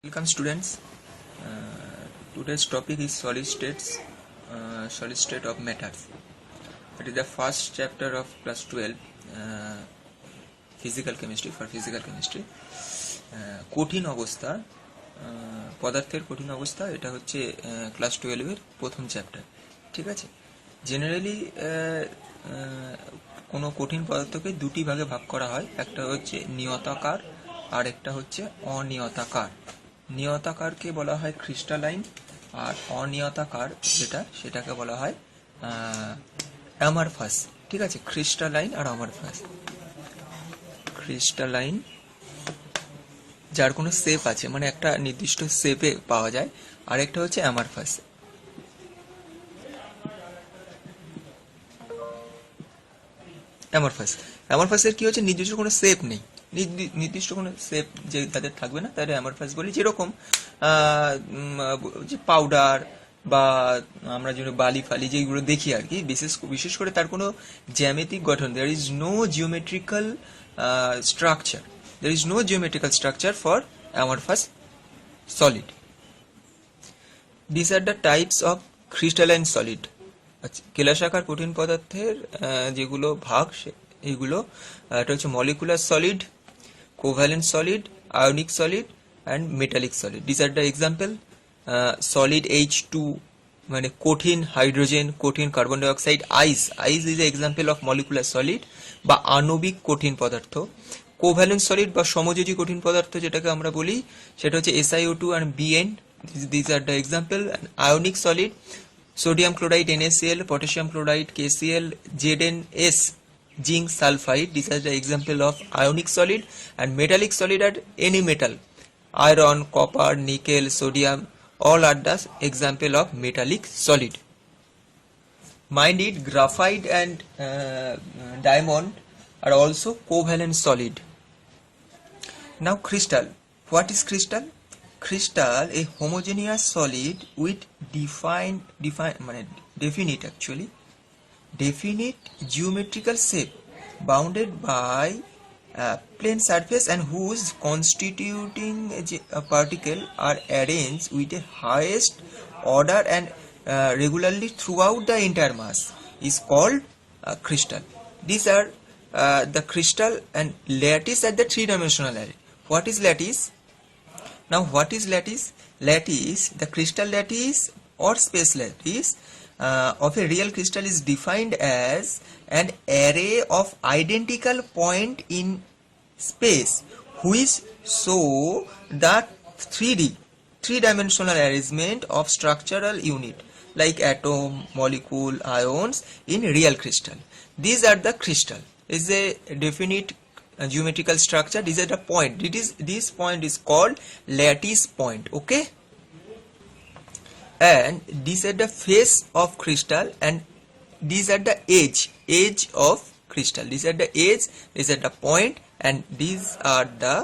Welcome students. Today's topic is solid state of matters. It is the first chapter of class 12 physical chemistry. কঠিন অবস্থা পদার্থের কঠিন অবস্থা এটা হচ্ছে ক্লাস 12 এর প্রথম চ্যাপ্টার। ঠিক আছে, জেনারেলি কোনো কঠিন পদার্থকে দুটি ভাগে ভাগ করা হয়, একটা হচ্ছে নিয়তাকার আর একটা হচ্ছে অনিয়তাকার। নিয়তাকারকে বলা হয় ক্রিস্টালাইন আর অনিয়তাকার সেটাকে বলা হয় অ্যামারফাস। ঠিক আছে, ক্রিস্টালাইন আর অ্যামারফাস। ক্রিস্টালাইন যার কোনো শেপ আছে, মানে একটা নির্দিষ্ট শেপে পাওয়া যায়, আর একটা হচ্ছে অ্যামারফাস। অ্যামারফাসের কি হচ্ছে, নির্দিষ্ট কোনো শেপ নেই, নির্দিষ্ট কোনো শেপ যে তাদের থাকবে না, তাদের অ্যামারফাস বলি। যেরকম যে পাউডার বা আমরা যেগুলো বালি ফালি যেগুলো দেখি আর কি, বিশেষ করে তার কোনো জ্যামিতিক গঠন, there is no geometrical structure for amorphous solid. This are the types of crystalline solid. আচ্ছা, কেলাসাকার কঠিন পদার্থের যেগুলো ভাগ এইগুলো, এটা হচ্ছে molecular solid, covalent solid, ionic solid and metallic solid. This are the example. Solid H2 মানে কঠিন হাইড্রোজেন, কঠিন carbon dioxide. Ice is a example of molecular solid বা আণবিক কঠিন পদার্থ। কোভ্যালেন্ট সলিড বা সমযোজী কঠিন পদার্থ যেটাকে আমরা বলি, সেটা হচ্ছে SiO2 and Bn. These are the example. Ionic solid, sodium chloride NaCl, potassium chloride KCl, ZnS, zinc sulfide. These are the example of ionic solid. And metallic solid are any metal, iron, copper, nickel, sodium, all are the example of metallic solid. Mind it, graphite and diamond are also covalent solid. Now crystal. What is crystal? Crystal, a homogeneous solid with definite geometrical shape bounded by a plane surface and whose constituting particle are arranged with a highest order and regularly throughout the entire mass is called crystal. These are the crystal and lattice at the three-dimensional array. What is lattice? Now what is lattice? Lattice, the crystal lattice or space lattice of a real crystal is defined as an array of identical point in space which show the three-dimensional arrangement of structural unit like atom, molecule, ions in real crystal. These are the crystal. Is a definite geometrical structure. These are the point. This point is called lattice point. Okay, and these are the face of crystal and these are the edge of crystal. These are the edge, these are the point, and these are the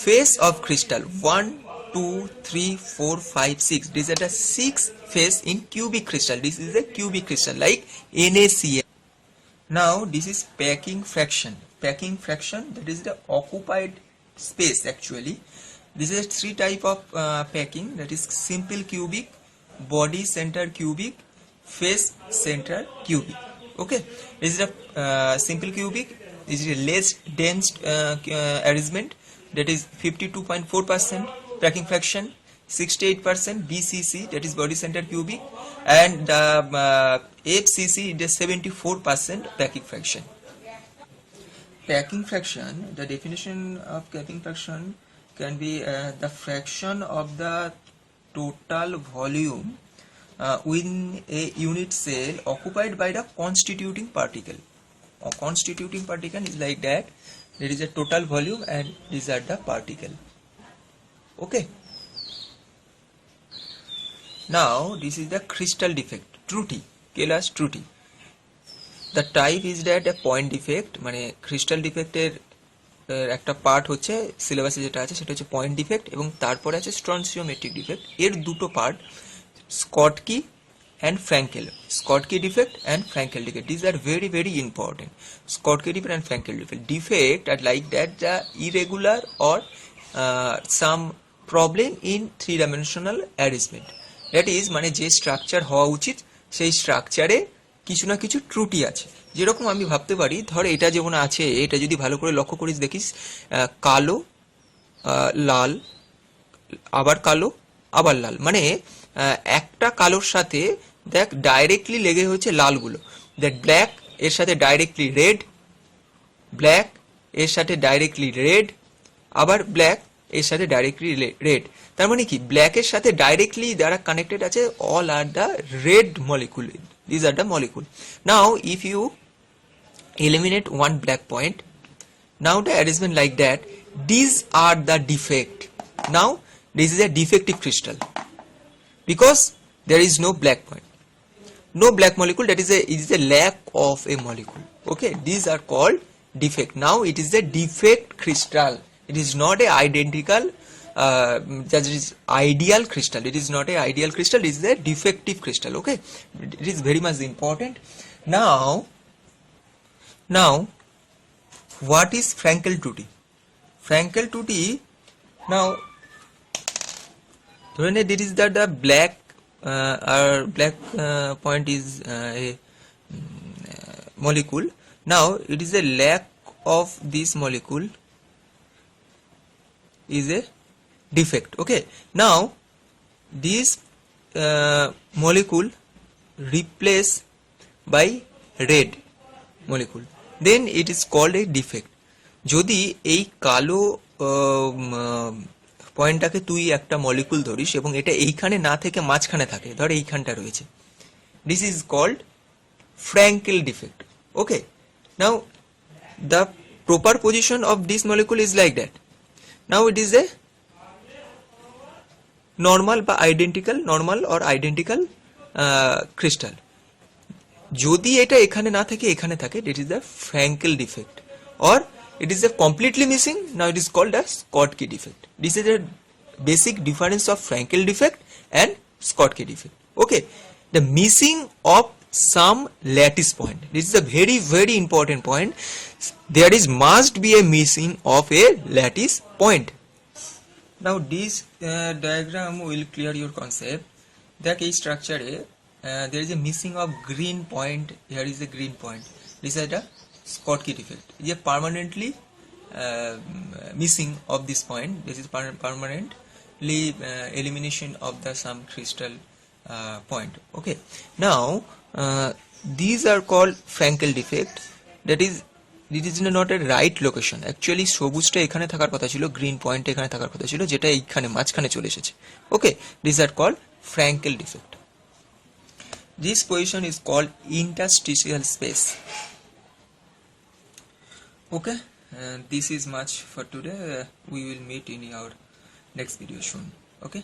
face of crystal. 1 2 3 4 5 6. These are the 6 face in cubic crystal. This is a cubic crystal like NaCl. Now this is packing fraction. That is the occupied space. Actually this is 3 type of packing, that is simple cubic, body center cubic, face center cubic. Okay, this is a simple cubic. This is a less dense arrangement, that is 52.4% packing fraction, 68% BCC, that is body center cubic, and FCC is 74% packing fraction. Packing fraction, the definition of packing fraction can be the fraction of the total volume within a unit cell occupied by the constituting particle. A constituting particle is like that. There is a total volume and these are the particle. Okay. Now this is the crystal defect, ত্রুটি, কেলাস ত্রুটি. The type is that a point defect, মানে crystal defected একটা part হচ্ছে সিলেবাসে যেটা আছে সেটা হচ্ছে পয়েন্ট ডিফেক্ট, এবং তারপরে আছে স্ট্রনসিওমেট্রিক ডিফেক্ট। এর দুটো part, Schottky and Frankel. Schottky defect and Frankel defect. These are very, very important. Schottky defect and Frankel defect. Defect are like that the irregular or some problem in 3 dimensional arrangement, that is মানে যে structure হওয়া উচিত সেই স্ট্রাকচারে কিছু না কিছু ত্রুটি আছে। যেরকম আমি ভাবতে পারি, ধর এটা যেমন আছে, এটা যদি ভালো করে লক্ষ্য করিস দেখিস কালো, লাল, আবার কালো, আবার লাল, মানে একটা কালোর সাথে দেখ ডাইরেক্টলি লেগে হচ্ছে লালগুলো, দেখ ব্ল্যাক এর সাথে ডাইরেক্টলি রেড, ব্ল্যাক এর সাথে ডাইরেক্টলি রেড, আবার ব্ল্যাক এর সাথে ডাইরেক্টলি রেড। তার মানে কি, ব্ল্যাক এর সাথে ডাইরেক্টলি যারা কানেক্টেড আছে all are the red molecule, this are the molecule. Now if you eliminate one black point, now the arrangement like that, these are the defect. Now this is a defective crystal because there is no black point, no black molecule, that is a lack of a molecule. Okay, these are called defect. Now it is a defect crystal, it is not a identical that is ideal crystal, it is not a ideal crystal, it is a defective crystal. Okay, it is very much important. Now what is Frankel ত্রুটি? Frankel ত্রুটি, now ধরে নে this is the black point is a molecule. Now it is a lack of this molecule is a defect. Okay, now this molecule replaced by red molecule, then it is called a defect. যদি এই কালো পয়েন্টটাকে তুই একটা molecule ধরিস এবং এটা এইখানে না থেকে মাঝখানে থাকে, ধর এইখানটা রয়েছে, this is called Frankel defect. Okay, now the proper position of this molecule is like that. Now it is a normal বা identical, normal or identical crystal. যদি এটা এখানে না থাকে এখানে থাকে, it is the Frankel defect, or it is a completely missing, now it is called as Schottky defect. This is a basic difference of Frankel defect and Schottky defect. Okay, the missing of some lattice point, this is a very very important point, there is must be a missing of a lattice point. Now this diagram will clear your concept. দেখ এই স্ট্রাকচারে there is a missing of green point, here is a green point, this is a Schottky defect, is a permanently missing of this point, this is permanently elimination of the some crystal point. Okay, now these are called Frankel defect, that is it is not a right location. Actually সবুজটা এখানে থাকার কথা ছিল, green point এখানে থাকার কথা ছিল, যেটা এইখানে মাঝখানে চলে এসেছে। ওকে, these are called Frankel defect. This position is called interstitial space. Okay, this is much for today. We will meet in our next video soon. Okay.